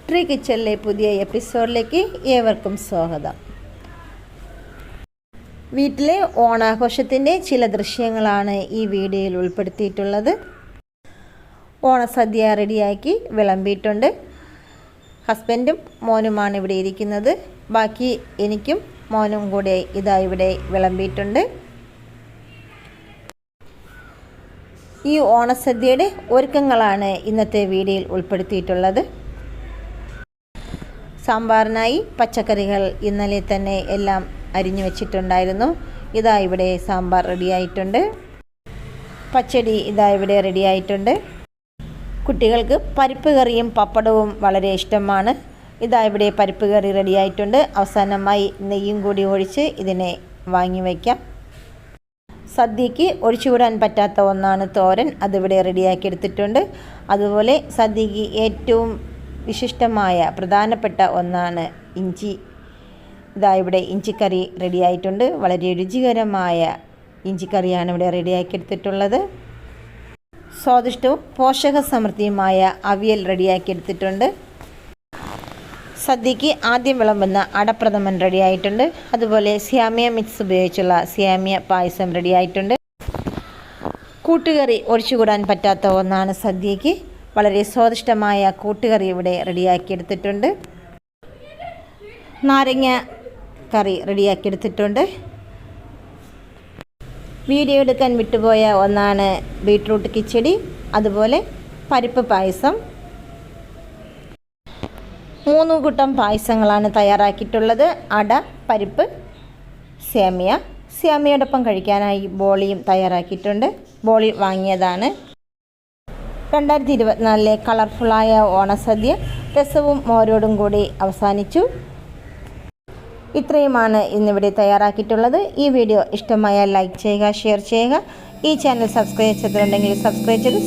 Tree കിച്ചണിലെ പുതിയ എപ്പിസോഡിലേക്ക് ഏവർക്കും സ്വാഗതം. വീട്ടിലെ ഓണാഘോഷത്തിൻ്റെ ചില ദൃശ്യങ്ങളാണ് ഈ വീഡിയോയിൽ ഉൾപ്പെടുത്തിയിട്ടുള്ളത്. ഓണസദ്യ റെഡിയാക്കി വിളമ്പിയിട്ടുണ്ട്. ഹസ്ബൻഡും മോനുമാണ് ഇവിടെ ഇരിക്കുന്നത്. ബാക്കി എനിക്കും മോനും കൂടെ ഇവിടെ വിളമ്പിയിട്ടുണ്ട്. ഈ ഓണസദ്യയുടെ ഒരുക്കങ്ങളാണ് ഇന്നത്തെ വീഡിയോയിൽ ഉൾപ്പെടുത്തിയിട്ടുള്ളത്. സാമ്പാറിനായി പച്ചക്കറികൾ ഇന്നലെ തന്നെ എല്ലാം അരിഞ്ഞു വെച്ചിട്ടുണ്ടായിരുന്നു. ഇവിടെ സാമ്പാർ റെഡിയായിട്ടുണ്ട്. പച്ചടി ഇവിടെ റെഡിയായിട്ടുണ്ട്. കുട്ടികൾക്ക് പരിപ്പ് കറിയും പപ്പടവും വളരെ ഇഷ്ടമാണ്. ഇവിടെ പരിപ്പ് കറി റെഡിയായിട്ടുണ്ട്. അവസാനമായി നെയ്യും കൂടി ഒഴിച്ച് ഇതിനെ വാങ്ങി വയ്ക്കാം. സദ്യക്ക് ഒഴിച്ചുകൂടാൻ പറ്റാത്ത ഒന്നാണ് തോരൻ. അതിവിടെ റെഡിയാക്കി എടുത്തിട്ടുണ്ട്. അതുപോലെ സദ്യക്ക് ഏറ്റവും വിശിഷ്ടമായ പ്രധാനപ്പെട്ട ഒന്നാണ് ഇഞ്ചി. ഇവിടെ ഇഞ്ചിക്കറി റെഡിയായിട്ടുണ്ട്. വളരെ രുചികരമായ ഇഞ്ചിക്കറിയാണ് ഇവിടെ റെഡിയാക്കി എടുത്തിട്ടുള്ളത്. സ്വാദിഷ്ടവും പോഷകസമൃദ്ധിയുമായ അവിയൽ റെഡിയാക്കി എടുത്തിട്ടുണ്ട്. സദ്യക്ക് ആദ്യം വിളമ്പുന്ന അടപ്രഥമൻ റെഡിയായിട്ടുണ്ട്. അതുപോലെ സ്യാമിയ മിക്സ് ഉപയോഗിച്ചുള്ള സ്യാമിയ പായസം റെഡിയായിട്ടുണ്ട്. കൂട്ടുകറി ഒഴിച്ചുകൂടാൻ പറ്റാത്ത ഒന്നാണ് സദ്യക്ക്. വളരെ സ്വാദിഷ്ടമായ കൂട്ടുകറി ഇവിടെ റെഡിയാക്കി എടുത്തിട്ടുണ്ട്. നാരങ്ങ കറി റെഡിയാക്കി എടുത്തിട്ടുണ്ട്. വീഡിയോ എടുക്കാൻ വിട്ടുപോയ ഒന്നാണ് ബീട്രൂട്ട് കിച്ചടി, അതുപോലെ പരിപ്പ് പായസം. 3 കൂട്ടം പായസങ്ങളാണ് തയ്യാറാക്കിയിട്ടുള്ളത്. അട, പരിപ്പ്, സേമിയയോടൊപ്പം കഴിക്കാനായി ബോളിയും തയ്യാറാക്കിയിട്ടുണ്ട്. ബോളി വാങ്ങിയതാണ്. 2024 കളർഫുള്ളായ ഓണസദ്യ രസവും മോരോടും കൂടി അവസാനിച്ചു. ഇത്രയുമാണ് ഇന്നിവിടെ തയ്യാറാക്കിയിട്ടുള്ളത്. ഈ വീഡിയോ ഇഷ്ടമായാൽ ലൈക്ക് ചെയ്യുക, ഷെയർ ചെയ്യുക. ഈ ചാനൽ സബ്സ്ക്രൈബ് ചെയ്തിട്ടുണ്ടെങ്കിൽ സബ്സ്ക്രൈബ് ചെയ്ത്